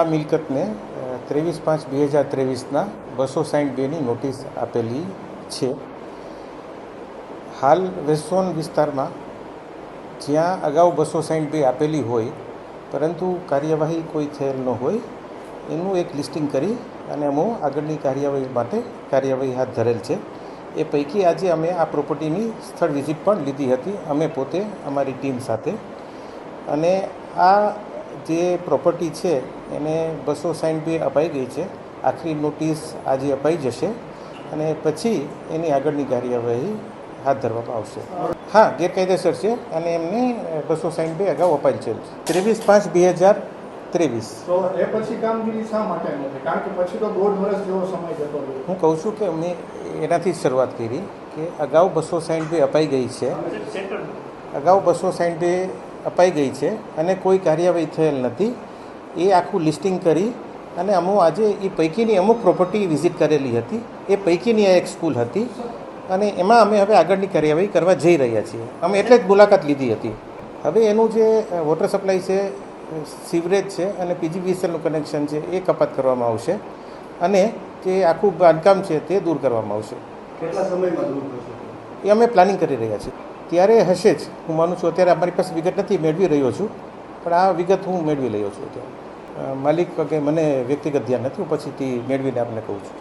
આ મિલકતને 23/5/2023ના 262ની નોટિસ આપેલી છે. હાલ વેસ્ટ વિસ્તારમાં જ્યાં અગાઉ 262 આપેલી હોય પરંતુ કાર્યવાહી કોઈ થયેલ ન હોય એનું એક લિસ્ટિંગ કરી અને અમે આગળની કાર્યવાહી માટે કાર્યવાહી હાથ ધરેલ છે. એ પૈકી આજે અમે આ પ્રોપર્ટીની સ્થળ વિઝિટ પણ લીધી હતી, અમે પોતે અમારી ટીમ સાથે. અને આ જે પ્રોપર્ટી છે એને 262 અપાઈ ગઈ છે. આખરી નોટિસ આજે અપાઈ જશે અને પછી એની આગળની કાર્યવાહી હાથ ધરવામાં આવશે. હા, ગેરકાયદેસર છે અને એમને 262 અગાઉ અપાઈ છે. 23/5/2023. તો એ પછી કામગીરી શા માટે નથી? કારણ કે પછી તો 1.5 વર્ષ જેવો સમય જતો રહ્યો. હું કહું છું કે અમે એનાથી જ શરૂઆત કરી કે અગાઉ 262 અપાઈ ગઈ છે, અગાઉ 262 અપાઈ ગઈ છે અને કોઈ કાર્યવાહી થયેલ નથી. એ આખું લિસ્ટિંગ કરી અને અમે આજે એ પૈકીની અમુક પ્રોપર્ટી વિઝિટ કરેલી હતી. એ પૈકીની આ એક સ્કૂલ હતી અને એમાં અમે હવે આગળની કાર્યવાહી કરવા જઈ રહ્યા છીએ. અમે એટલે જ મુલાકાત લીધી હતી. હવે એનું જે વોટર સપ્લાય છે, સીવરેજ છે અને પીજીવીસીએલનું કનેક્શન છે એ કપાત કરવામાં આવશે અને જે આખું બાંધકામ છે તે દૂર કરવામાં આવશે. કેટલા સમયમાં દૂર થશે? એ અમે પ્લાનિંગ કરી રહ્યા છીએ. ત્યારે હશે જ, હું માનું છું. અત્યારે અમારી પાસે વિગત નથી, મેળવી રહ્યો છું, પણ આ વિગત હું મેળવી રહ્યો છું. અત્યારે માલિક કે મને વ્યક્તિગત ધ્યાન નથી, હું પછીથી મેળવીને આપને કહું છું.